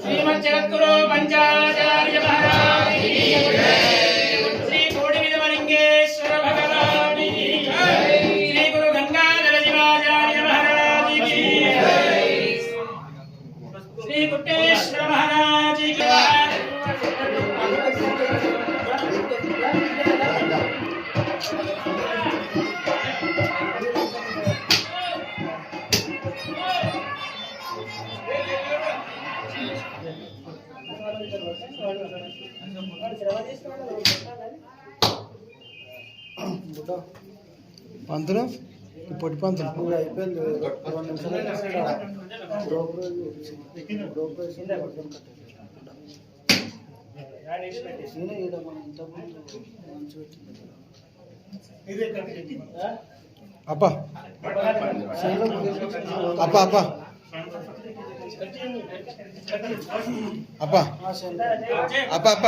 శ్రీమద్ జగద్గురు పంచాచార్య మహారాజ్ की శ్రీ కోటి విధవలింగేశ్వర భగవాన్ की శ్రీ గురు గంగాధర శివాచార్య మహారాజ్ की శ్రీ కుట్టేశ్వర మహారాజ్ की పంతులు పొట్టి పంతులు అయిపోయింది. అప్ప అప్ప అప్ప అప్ప అప్ప అప్ప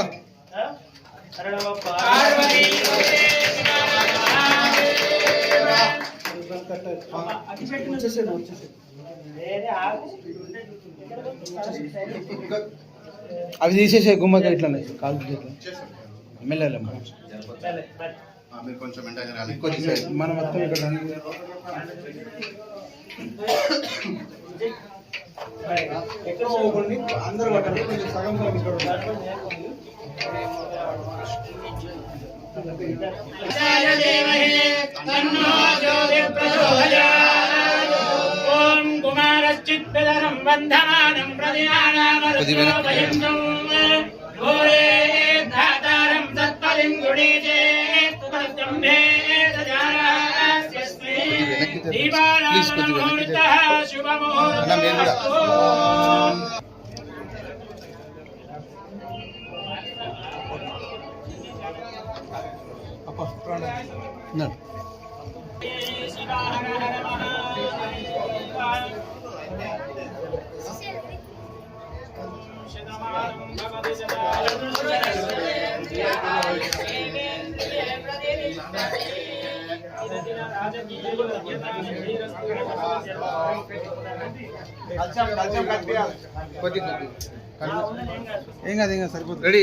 అవి తీసేసే గుమ్మగా ఇట్లా కాలు ఎమ్మెల్యేలమ్మ మన మొత్తం ఇక్కడ ఎక్కడ పోకండి, అందరూ పట్టండి, కొంచెం సగం సగం ఓం కుమారశ్చిత్తరం వందమానం ప్రతిమానామరుపయంతం గోరే ధాతారం సత్పలింగుడీజే తుమస్తంభే సజారాస్యస్మై దీవానామృతః శుభముహూర్తమస్తు. ఏం కాదు ఏం కాదు సరిపోతుంది. రెడీ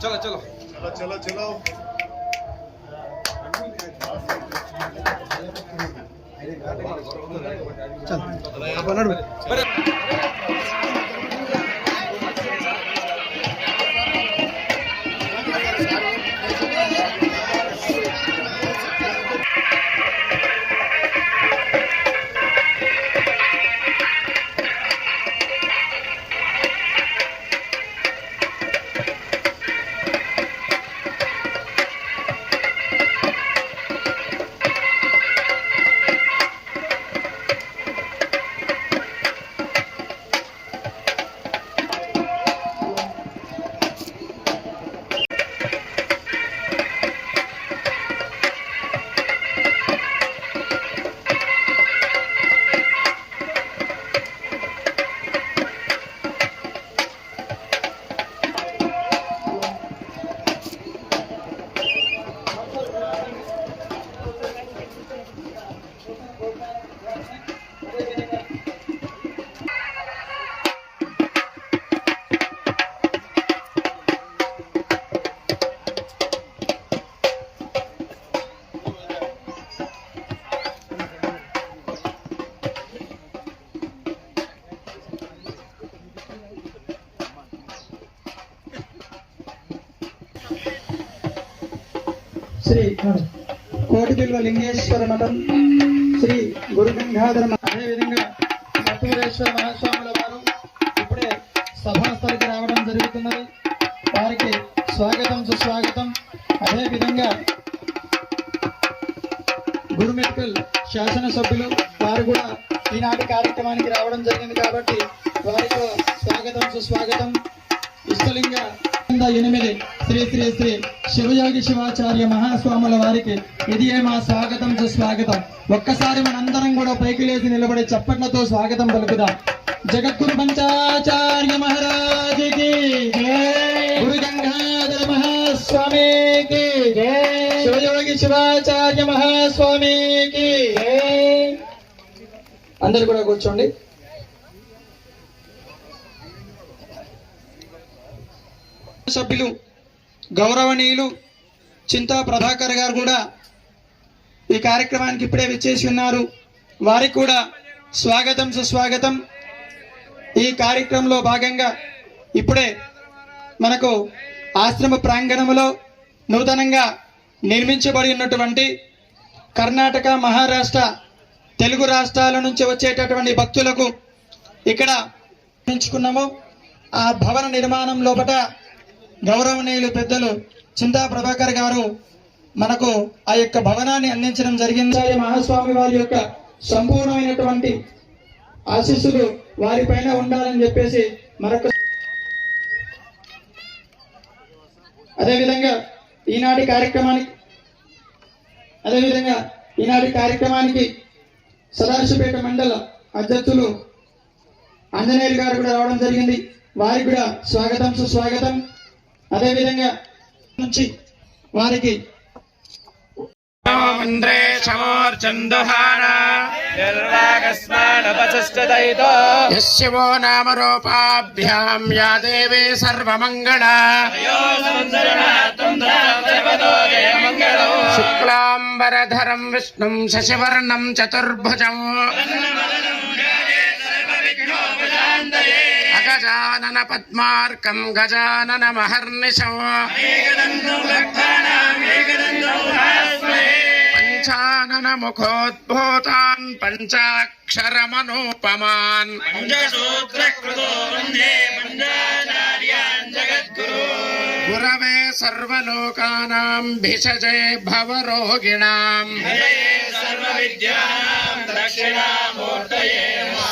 చలో చలో చలో చలో చల్ శ్రీ కోటిపిల్వ లింగేశ్వర మఠం శ్రీ గురు గంగాధర. అదేవిధంగా సత్వరేశ్వర మహాస్వాముల వారు ఇప్పుడే సభాస్థలికి రావడం జరుగుతున్నది. వారికి స్వాగతం సుస్వాగతం. అదేవిధంగా గురుమెట్కల్ శాసనసభ్యులు వారు కూడా ఈనాటి కార్యక్రమానికి రావడం జరిగింది కాబట్టి వారికి స్వాగతం సుస్వాగతం. ఇష్టలింగ 8 శ్రీ శ్రీ శ్రీ శివయోగి శివాచార్య మహాస్వాముల వారికి ఇది మా స్వాగతం సుస్వాగతం. ఒక్కసారి మనందరం కూడా పైకి లేచి నిలబడి చప్పట్లతో స్వాగతం పలుకుదాం. జగద్గురు పంచాచార్య మహారాజుకి గురు గంగాధర మహాస్వామికి శివయోగి శివాచార్య మహాస్వామికి. అందరు కూడా కూర్చోండి. సభ్యులు గౌరవనీయులు చింతా ప్రభాకర్ గారు కూడా ఈ కార్యక్రమానికి ఇప్పుడే విచ్చేసి ఉన్నారు. వారికి కూడా స్వాగతం సుస్వాగతం. ఈ కార్యక్రమంలో భాగంగా ఇప్పుడే మనకు ఆశ్రమ ప్రాంగణంలో నూతనంగా నిర్మించబడి ఉన్నటువంటి కర్ణాటక, మహారాష్ట్ర, తెలుగు రాష్ట్రాల నుంచి వచ్చేటటువంటి భక్తులకు ఇక్కడ ఎంచుకున్నాము. ఆ భవన నిర్మాణం లోపల గౌరవనీయులు పెద్దలు చింతా ప్రభాకర్ గారు మనకు ఆ యొక్క భవనాన్ని అందించడం జరిగింది. మహాస్వామి వారి యొక్క సంపూర్ణమైనటువంటి ఆశీస్సులు వారిపైన ఉండాలని చెప్పేసి మరొక అదేవిధంగా ఈనాటి కార్యక్రమానికి సదాశివపేట మండల అధ్యక్షులు ఆంజనేయులు గారు కూడా రావడం జరిగింది. వారికి కూడా స్వాగతం సుస్వాగతం. అదేవిధంగా నుంచి వారికి యస్యవో నామ రూపాభ్యాం యా దేవీ సర్వమంగళ శుక్లాంబరధరం విష్ణుం శశివర్ణం చతుర్భుజం అగజానన పద్మార్కం గజానన మహర్నిశం పంచానన ముఖోద్భూతాన్ పంచాక్షరమనూపమాన్ గురవే సర్వలోకానాం భిషజే భవరోగిణాం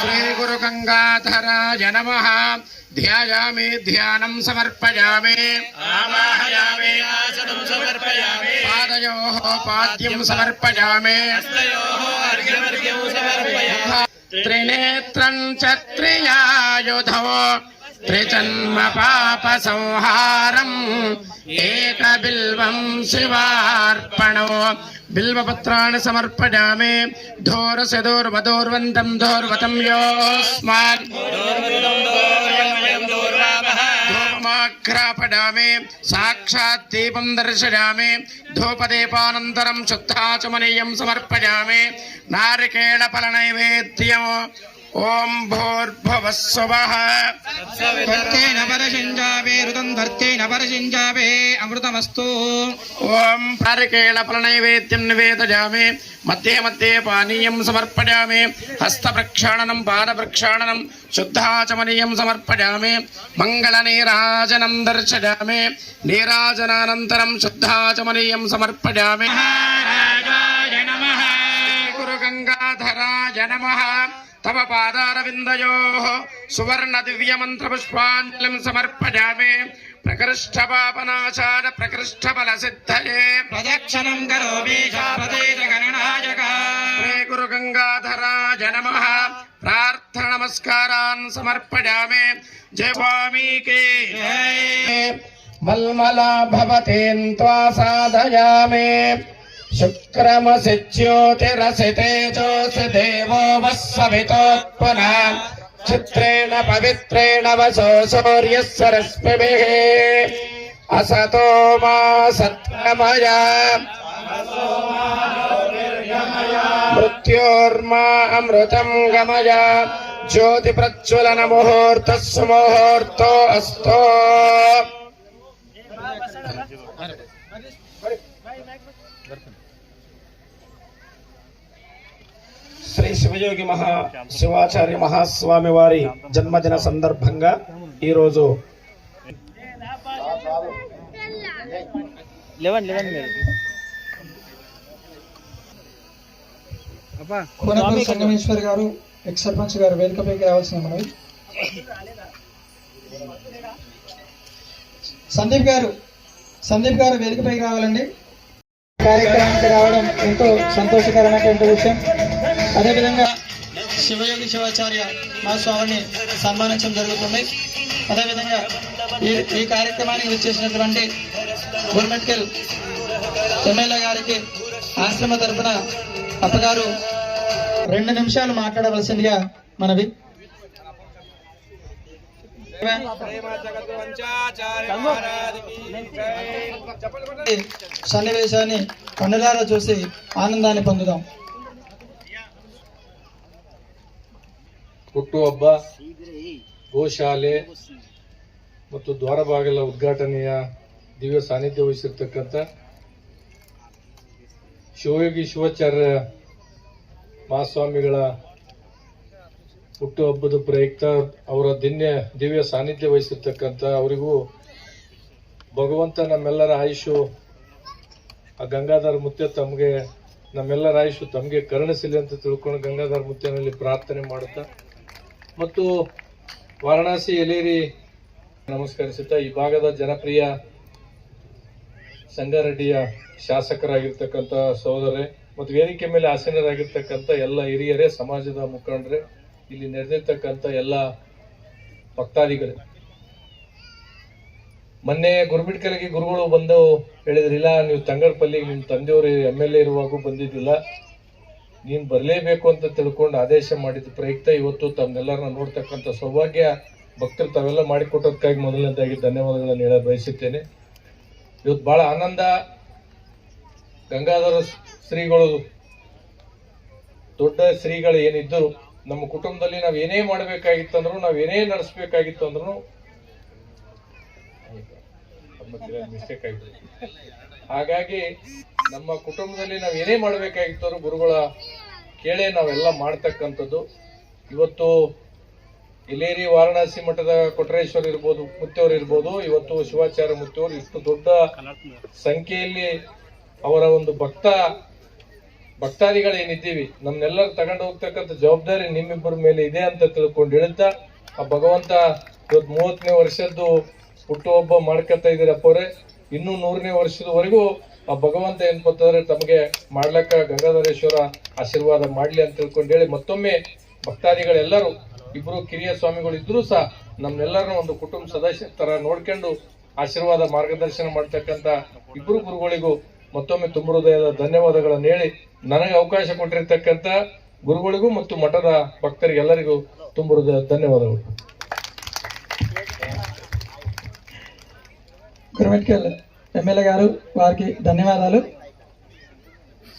శ్రీ గురు గంగాధరాయ నమః. ధ్యాయామి ధ్యానం సమర్పయామి పాదయోః పాద్యం సమర్పయామి త్రినేత్రం చ త్రియాయుధో త్రిజన్మ పాప సంహారం ఏక బిల్వం శివార్పణో బిల్వపత్రాన్ని సమర్పయామి. ధోరస్య దూర్వదూర్వంతం దూర్వతం యోస్మాన్ ధూమాఘ్రాపయామి. సాక్షాత్ దీపం దర్శయామి. ధూపదీపానంతరం శుద్ధాచమనీయం సమర్పయామి. నారికేళ ఫల నైవేద్యం. ఓం భూర్భువః స్వః ధర్తేన పరశించావే ఋతం ధర్తేన పరశించావే అమృతమస్తు. ఓం నారికేళ ఫల నైవేద్యం నివేదయామి. మధ్యే మధ్యే పానీయం సమర్పయామి. హస్త ప్రక్షాళనం పాద ప్రక్షాళనం శుద్ధాచమనీయం సమర్పయామి. మంగళ నీరాజనం దర్శయామి. నీరాజనానంతరం శుద్ధాచమనీయం సమర్పయామి. గురు గంగాధరాయ నమః. తవ పాదారవిందయోః సువర్ణ దివ్య మంత్ర పుష్పాంజలిం సమర్పయామి. ప్రకృష్ట పాపనాశాన ప్రకృష్ట ఫల సిద్ధయే ప్రదక్షిణం కరోమి శారదేన గణనాయక. శ్రీ గురు గంగాధరాయ నమః. ప్రార్థన నమస్కారాన్ సమర్పయామి. జయ స్వామికి మల్మలా భవతేన్త్వా సాధయామి. శుక్రమసి జ్యోతిరసి తేజోసి దేవో వస్సవితోత్పునః. చిత్రేణ పవిత్రేణ వసో సూర్యస్య రశ్మిభిః. అసతో మా సత్కమయ మృత్యోర్మా అమృతం గమయ. జ్యోతి ప్రజ్వలన ముహూర్తః సుముహూర్తో అస్తో. శ్రీ శివయోగి శివాచార్య మహాస్వామి వారి జన్మదిన సందర్భంగా ఈరోజు కోనపల్లి సంగమేశ్వర్ గారు ఎక్స్ సర్పంచ్ గారు వేదికపైకి రావాల్సిన మనవి. సందీప్ గారు వేదికపైకి రావాలండి. కార్యక్రమానికి రావడం ఎంతో సంతోషకరమైనటువంటి విషయం. అదేవిధంగా శివయోగి శివాచార్య మా స్వామిని సన్మానించడం జరుగుతుంది. అదేవిధంగా ఈ కార్యక్రమానికి విచ్చేసినటువంటి గుర్మెట్కల్ ఎమ్మెల్యే గారికి ఆశ్రమ తరఫున అప్పగారు 2 నిమిషాలు మాట్లాడవలసిందిగా మనవి. సన్నివేశాన్ని కన్నులారా చూసి ఆనందాన్ని పొందుదాం. ಹುಟ್ಟುಹಬ್ಬ, ಗೋಶಾಲೆ ಮತ್ತು ದ್ವಾರ ಬಾಗಿಲ ಉದ್ಘಾಟನೆಯ ದಿವ್ಯ ಸಾನ್ನಿಧ್ಯ ವಹಿಸಿರ್ತಕ್ಕಂಥ ಶಿವಯೋಗಿ ಶಿವಾಚಾರ್ಯ ಮಹಾಸ್ವಾಮಿಗಳ ಹುಟ್ಟುಹಬ್ಬದ ಪ್ರಯುಕ್ತ ಅವರ ದಿವ್ಯ ಸಾನ್ನಿಧ್ಯ ವಹಿಸಿರ್ತಕ್ಕಂಥ ಅವರಿಗೂ ಭಗವಂತ ನಮ್ಮೆಲ್ಲರ ಆಯುಷು ಆ ಗಂಗಾಧರ ಮುತ್ಯ ತಮಗೆ ನಮ್ಮೆಲ್ಲರ ಆಯುಷು ತಮಗೆ ಕರುಣಿಸಲಿ ಅಂತ ತಿಳ್ಕೊಂಡು ಗಂಗಾಧರ ಮುತ್ಯನಲ್ಲಿ ಪ್ರಾರ್ಥನೆ ಮಾಡುತ್ತಾ ಮತ್ತು ವಾರಣಾಸಿ ಎಲೇರಿ ನಮಸ್ಕರಿಸುತ್ತಾ ಈ ಭಾಗದ ಜನಪ್ರಿಯ ಸಂಗಾರೆಡ್ಡಿಯ ಶಾಸಕರಾಗಿರ್ತಕ್ಕಂಥ ಸಹೋದರರೇ ಮತ್ತು ವೇದಿಕೆ ಮೇಲೆ ಆಸೀನರಾಗಿರ್ತಕ್ಕಂಥ ಎಲ್ಲ ಹಿರಿಯರೇ, ಸಮಾಜದ ಮುಖಂಡರೇ, ಇಲ್ಲಿ ನೆರೆದಿರ್ತಕ್ಕಂಥ ಎಲ್ಲ ಭಕ್ತಾದಿಗಳೇ, ಮೊನ್ನೆ ಗುರುಮಿಟ್ಕಲ್ಗೆ ಗುರುಗಳು ಬಂದು ಹೇಳಿದ್ರಿಲ್ಲ, ನೀವು ತಂಗಡಪಲ್ಲಿಗೆ ನಿಮ್ಮ ತಂದೆಯವರು MLA ಇರುವಾಗೂ ಬಂದಿದ್ದಿಲ್ಲ, ನೀನ್ ಬರಲೇಬೇಕು ಅಂತ ತಿಳ್ಕೊಂಡು ಆದೇಶ ಮಾಡಿದ ಪ್ರಯುಕ್ತ ಇವತ್ತು ತಮ್ಮೆಲ್ಲರನ್ನ ನೋಡ್ತಕ್ಕಂಥ ಸೌಭಾಗ್ಯ ಭಕ್ತರು ತಾವೆಲ್ಲ ಮಾಡಿಕೊಟ್ಟದಕ್ಕಾಗಿ ಮೊದಲನೇದಾಗಿ ಧನ್ಯವಾದಗಳನ್ನು ಹೇಳ ಬಯಸುತ್ತೇನೆ. ಇವತ್ತು ಬಹಳ ಆನಂದ. ಗಂಗಾಧರ ಶ್ರೀಗಳು ದೊಡ್ಡ ಶ್ರೀಗಳು ಏನಿದ್ದರು, ನಮ್ಮ ಕುಟುಂಬದಲ್ಲಿ ನಾವ್ ಏನೇ ಮಾಡಬೇಕಾಗಿತ್ತಂದ್ರು, ನಾವ್ ಏನೇ ನಡೆಸಬೇಕಾಗಿತ್ತು ಅಂದ್ರು ಮಿಸ್ಟೇಕ್ ಆಯ್ತು. ಹಾಗಾಗಿ ನಮ್ಮ ಕುಟುಂಬದಲ್ಲಿ ನಾವ್ ಏನೇ ಮಾಡಬೇಕಾಗಿತ್ತು ಗುರುಗಳ ಕೇಳೇ ನಾವೆಲ್ಲ ಮಾಡ್ತಕ್ಕಂಥದ್ದು. ಇವತ್ತು ಇಲೇರಿ ವಾರಣಾಸಿ ಮಠದ ಕೊಟ್ರೇಶ್ವರ ಇರ್ಬೋದು, ಮುತ್ತೆಯವರು ಇರ್ಬೋದು, ಇವತ್ತು ಶಿವಾಚಾರ್ಯ ಮುತ್ತೆಯವರು ಇಷ್ಟು ದೊಡ್ಡ ಸಂಖ್ಯೆಯಲ್ಲಿ ಅವರ ಒಂದು ಭಕ್ತಾದಿಗಳೇನಿದ್ದೀವಿ ನಮ್ನೆಲ್ಲರೂ ತಗೊಂಡು ಹೋಗ್ತಕ್ಕಂಥ ಜವಾಬ್ದಾರಿ ನಿಮ್ಮಿಬ್ಬರ ಮೇಲೆ ಇದೆ ಅಂತ ತಿಳ್ಕೊಂಡು ಹೇಳ್ತಾ, ಆ ಭಗವಂತ ಇವತ್ತು 30ನೇ ವರ್ಷದ್ದು ಹುಟ್ಟುಹಬ್ಬ ಮಾಡ್ಕೊತಾ ಇದ್ದೀರಪ್ಪ ಅವರೇ, ಇನ್ನೂ 100ನೇ ವರ್ಷದವರೆಗೂ ಆ ಭಗವಂತ ಏನ್ಪತ್ತಂದ್ರೆ ತಮಗೆ ಮಾಡ್ಲಕ್ಕ ಗಂಗಾಧರೇಶ್ವರ ಆಶೀರ್ವಾದ ಮಾಡ್ಲಿ ಅಂತ ತಿಳ್ಕೊಂಡು ಹೇಳಿ, ಮತ್ತೊಮ್ಮೆ ಭಕ್ತಾದಿಗಳೆಲ್ಲರೂ ಇಬ್ರು ಕಿರಿಯ ಸ್ವಾಮಿಗಳು ಇದ್ರು ಸಹ ನಮ್ನೆಲ್ಲರನ್ನ ಒಂದು ಕುಟುಂಬ ಸದಸ್ಯ ತರ ನೋಡ್ಕೊಂಡು ಆಶೀರ್ವಾದ ಮಾರ್ಗದರ್ಶನ ಮಾಡ್ತಕ್ಕಂಥ ಇಬ್ರು ಗುರುಗಳಿಗೂ ಮತ್ತೊಮ್ಮೆ ತುಂಬ ಹೃದಯದ ಧನ್ಯವಾದಗಳನ್ನು ಹೇಳಿ, ನನಗೆ ಅವಕಾಶ ಕೊಟ್ಟಿರ್ತಕ್ಕಂಥ ಗುರುಗಳಿಗೂ ಮತ್ತು ಮಠದ ಭಕ್ತರಿಗೆಲ್ಲರಿಗೂ ತುಂಬ ಹೃದಯದ ధన్యవాదಗಳು. గురుమెట్కల్ ఎమ్మెల్యే గారు వారికి ధన్యవాదాలు.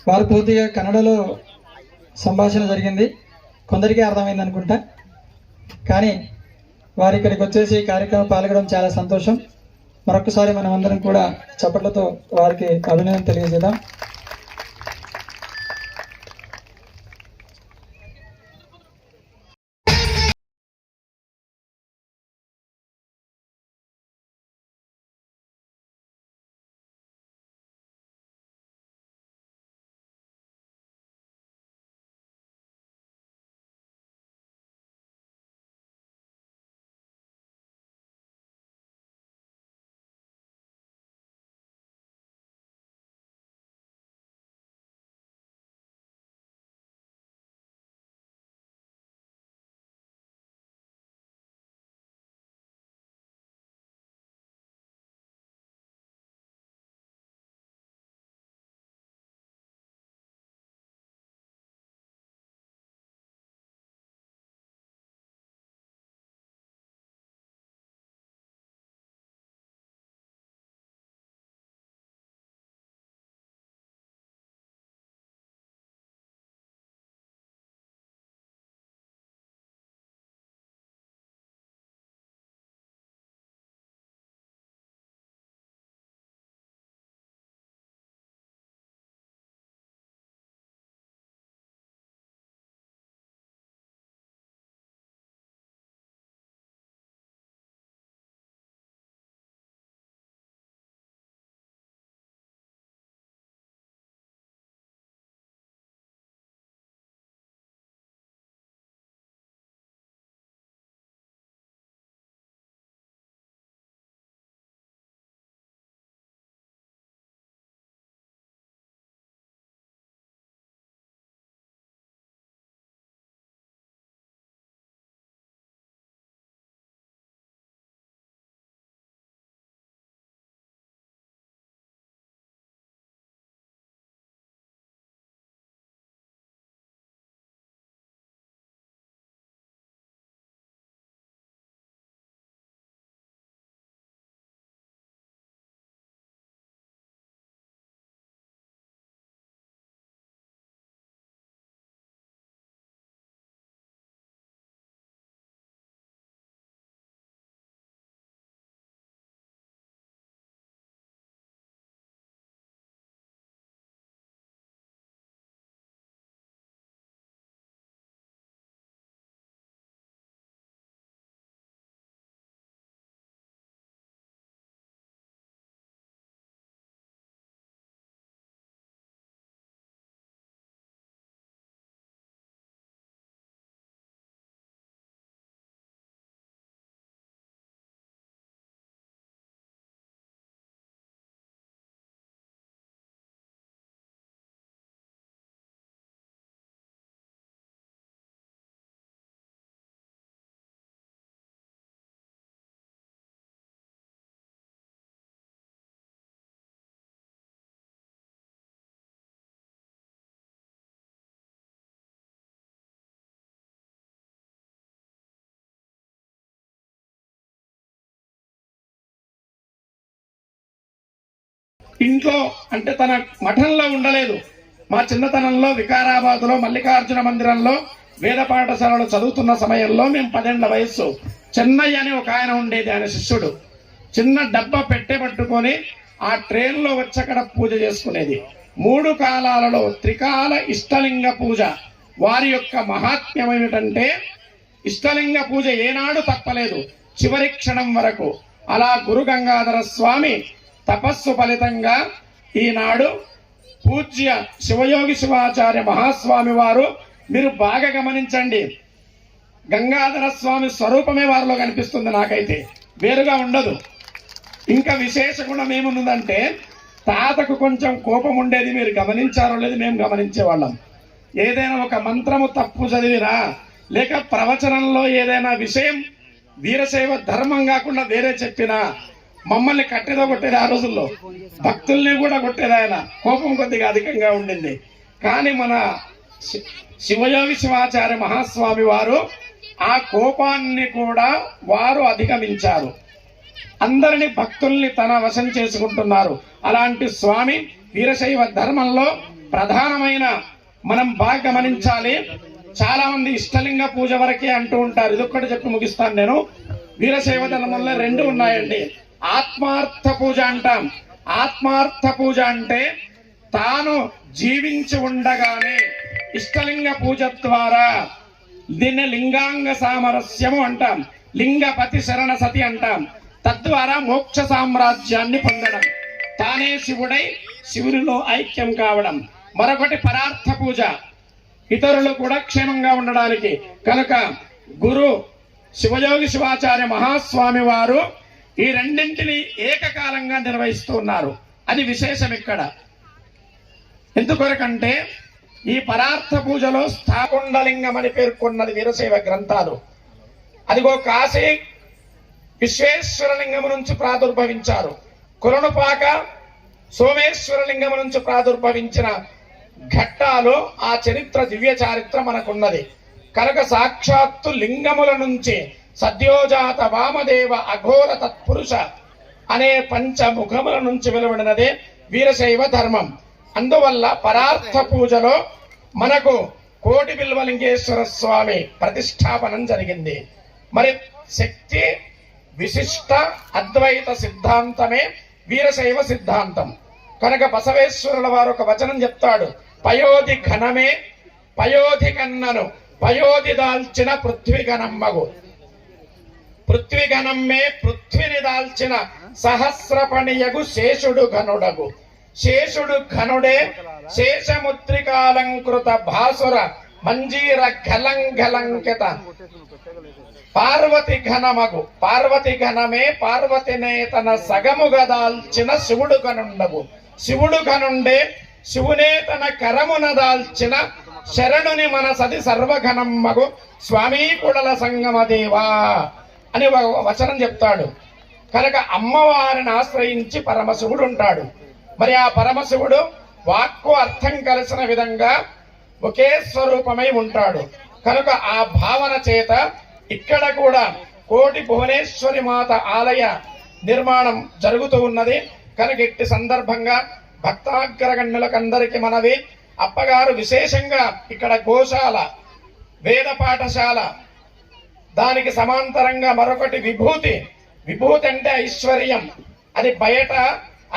వారు పూర్తిగా కన్నడలో సంభాషణ జరిగింది, కొందరికీ అర్థమైంది అనుకుంటా. కానీ వారి ఇక్కడికి వచ్చేసి కార్యక్రమం పాల్గొనడం చాలా సంతోషం. మరొకసారి మనం అందరం కూడా చప్పట్లతో వారికి అభినందన తెలియజేద్దాం. ఇంట్లో అంటే తన మఠంలో ఉండలేదు. మా చిన్నతనంలో వికారాబాద్లో మల్లికార్జున మందిరంలో వేద పాఠశాలలో చదువుతున్న సమయంలో మేము 10 ఏళ్ల వయస్సు, చెన్నయ్య అని ఒక ఆయన ఉండేది, ఆయన శిష్యుడు. చిన్న డబ్బా పెట్టె పట్టుకొని ఆ ట్రైన్లో వచ్చి అక్కడ పూజ చేసుకునేది. 3 కాలాలలో త్రికాల ఇష్టలింగ పూజ. వారి యొక్క మహాత్మ్యం ఏమిటంటే ఇష్టలింగ పూజ ఏనాడు తప్పలేదు, చివరి క్షణం వరకు. అలా గురు గంగాధర స్వామి తపస్సు ఫలితంగా ఈనాడు పూజ్య శివయోగి శివాచార్య మహాస్వామి వారు, మీరు బాగా గమనించండి, గంగాధర స్వామి స్వరూపమే వారిలో కనిపిస్తుంది, నాకైతే వేరుగా ఉండదు. ఇంకా విశేష గుణం ఏమున్నదంటే తాతకు కొంచెం కోపం ఉండేది, మీరు గమనించారో లేదు, మేము గమనించేవాళ్ళం. ఏదైనా ఒక మంత్రము తప్పు చదివినా లేక ప్రవచనంలో ఏదైనా విషయం వీరశైవ ధర్మం కాకుండా వేరే చెప్పినా మమ్మల్ని కట్టేదో కొట్టేది. ఆ రోజుల్లో భక్తుల్ని కూడా కొట్టేది. ఆయన కోపం కొద్దిగా అధికంగా ఉండింది. కానీ మన శివయోగి శివాచార్య మహాస్వామి వారు ఆ కోపాన్ని కూడా వారు అధిగమించారు. అందరిని భక్తుల్ని తన వశం చేసుకుంటున్నారు. అలాంటి స్వామి వీరశైవ ధర్మంలో ప్రధానమైన మనం బాగా గమనించాలి. చాలా మంది ఇష్టలింగ పూజ వరకే అంటూ ఉంటారు. ఇదొక్కటి చెప్పి ముగిస్తాను నేను. వీరశైవ ధర్మంలో 2 ఉన్నాయండి. ఆత్మార్థ పూజ అంటాం. ఆత్మార్థ పూజ అంటే తాను జీవించి ఉండగానే ఇష్టలింగ పూజ ద్వారా, దీన్ని లింగాంగ సామరస్యము అంటాం, లింగపతి శరణ సతి అంటాం. తద్వారా మోక్ష సామ్రాజ్యాన్ని పొందడం, తానే శివుడై శివునిలో ఐక్యం కావడం. మరొకటి పరార్థ పూజ, ఇతరులు కూడా క్షేమంగా ఉండడానికి. కనుక గురు శివయోగి శివాచార్య మహాస్వామి వారు ఈ రెండింటిని ఏకకాలంగా నిర్వహిస్తూ ఉన్నారు. అది విశేషం ఇక్కడ. ఎందుకొరకంటే ఈ పరార్థ పూజలో స్థాకుండలింగం అని పేర్కొన్నది వీరశైవ గ్రంథాలు. అదిగో కాశీ విశ్వేశ్వరలింగము నుంచి ప్రాదుర్భవించారు. కొలనుపాక సోమేశ్వరలింగము నుంచి ప్రాదుర్భవించిన ఘట్టాలు ఆ చరిత్ర, దివ్య చారిత్ర మనకున్నది. కనుక సాక్షాత్తు లింగముల నుంచి సద్యోజాత వామదేవ అఘోర తత్పురుష అనే పంచముఖముల నుంచి వెలువడినదే వీరశైవ ధర్మం. అందువల్ల పరార్థ పూజలో మనకు కోటి బిల్వలింగేశ్వర స్వామి ప్రతిష్టాపనం జరిగింది. మరి శక్తి విశిష్ట అద్వైత సిద్ధాంతమే వీరశైవ సిద్ధాంతం. కనుక బసవేశ్వరుల వారు ఒక వచనం చెప్తాడు, పయోధి ఘనమే పయోధి కన్నను పయోధి దాల్చిన పృథ్వీ ఘనమ్మగు. పృథ్వీ ఘనమ్మే పృథ్విని దాల్చిన సహస్రపణియగు శేషుడు ఘనుడగు. శేషుడు ఘనుడే శేషముద్రికాలంకృత భాసుర మంజీర ఘలంఘలంకిత పార్వతి ఘనమగు. పార్వతి ఘనమే పార్వతినే తన సగముగా దాల్చిన శివుడు ఘనుండగు. శివుడు ఘనుండే శివునే తన కరమున దాల్చిన శరణుని మనసది సర్వఘనమ్మగు స్వామీ కుడల సంగమ దేవా అని వచనం చెప్తాడు. కనుక అమ్మవారిని ఆశ్రయించి పరమశివుడు ఉంటాడు. మరి ఆ పరమశివుడు వాక్కు అర్థం కలిసిన విధంగా ఒకే స్వరూపమై ఉంటాడు. కనుక ఆ భావన చేత ఇక్కడ కూడా కోటి భువనేశ్వరి మాత ఆలయ నిర్మాణం జరుగుతూ ఉన్నది. కనుక ఇట్టి సందర్భంగా భక్తాగ్రగణ్యులకందరికీ మనవి, అప్పగారు విశేషంగా ఇక్కడ గోశాల, వేద పాఠశాల, దానికి సమాంతరంగా మరొకటి విభూతి. విభూతి అంటే ఐశ్వర్యం. అది బయట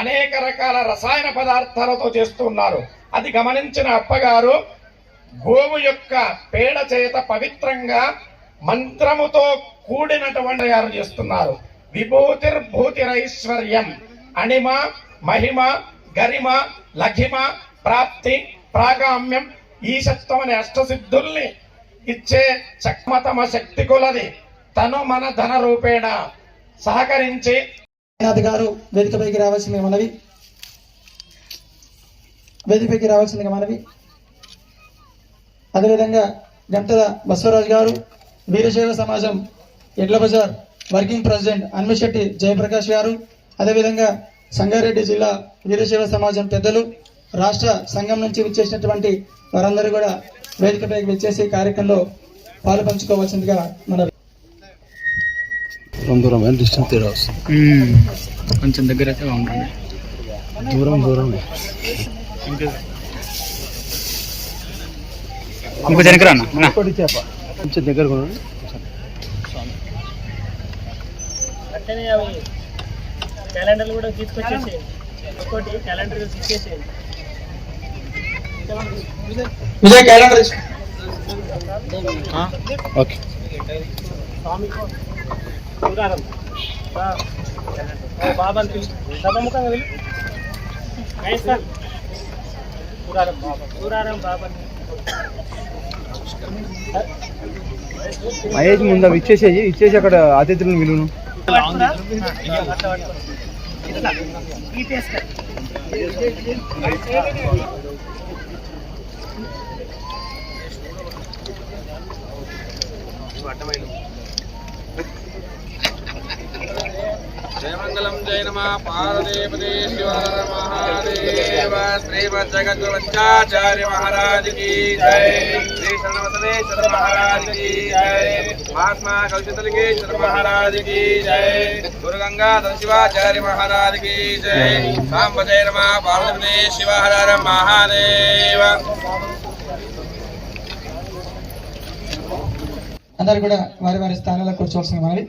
అనేక రకాల రసాయన పదార్థాలతో చేస్తున్నారు. అది గమనించిన అప్పగారు గోవు యొక్క పేడ చేత పవిత్రంగా మంత్రముతో కూడినటువంటి తయారు చేస్తున్నారు. విభూతిర్భూతిరైశ్వర్యం, అణిమ మహిమ గరిమ లఘిమ ప్రాప్తి ప్రాగామ్యం ఈశత్వం అనే అష్టసిద్ధుల్ని ఇచ్చే చక్మతమ శక్తి కొలది తను మన ధన రూపేణ సహకరించి గారు వేదికపైకి రావాల్సిందిగా మనవి. వేదికపైకి రావాల్సిందిగా మనవి. అదేవిధంగా గంటల బసవరాజు గారు, వీరశైవ సమాజం ఎడ్ల బజార్ వర్కింగ్ ప్రెసిడెంట్ అన్మిశెట్టి జయప్రకాష్ గారు, అదేవిధంగా సంగారెడ్డి జిల్లా వీరశైవ సమాజం పెద్దలు, రాష్ట్ర సంఘం నుంచి విచ్చేసినటువంటి వారందరూ కూడా వేదికపైకి విచ్చేసి కార్యక్రమంలో పాలు పంచుకోవాల్సిందిగా మనవి. కొంచెం దగ్గర అయితే ఉంటుంది. ఇంకో వెనక రాన్న కొంచెం దగ్గర కొనండి. క్యాలెండర్లు కూడా తీసుకొచ్చేసేయండి. ఒక్కోటి క్యాలెండర్ తీసుకొచ్చేసేయండి. విజయ్ క్యాలెండర్ తీసుకో. ఓకే పూరారం బాబాని పిలిచి సభముఖంగా వెళ్ళి పూరారం బాబాని మహేష్ ముందు అవి ఇచ్చేసి అక్కడ అతిథులను విలువను జయమంగళం జయ నమ పార్వతీపతి శివహర మహాదేవ శ్రీమజ్జగద్గురువచ్చాచార్య మహారాజ్ కి జై శ్రీ శరణవసవేశ్వర మహారాజ్ కి జై మహాత్మా కౌశితలింగేశ్వర మహారాజ్ కి జై గురు గంగాధర శివాచార్య మహారాజ్ కి జై సాంబ జయ నమ పార్వతీపతి శివహర మహాదేవ. అందరు కూడా వారి వారి స్థానాల్లో కూర్చోవలసిన మనవి.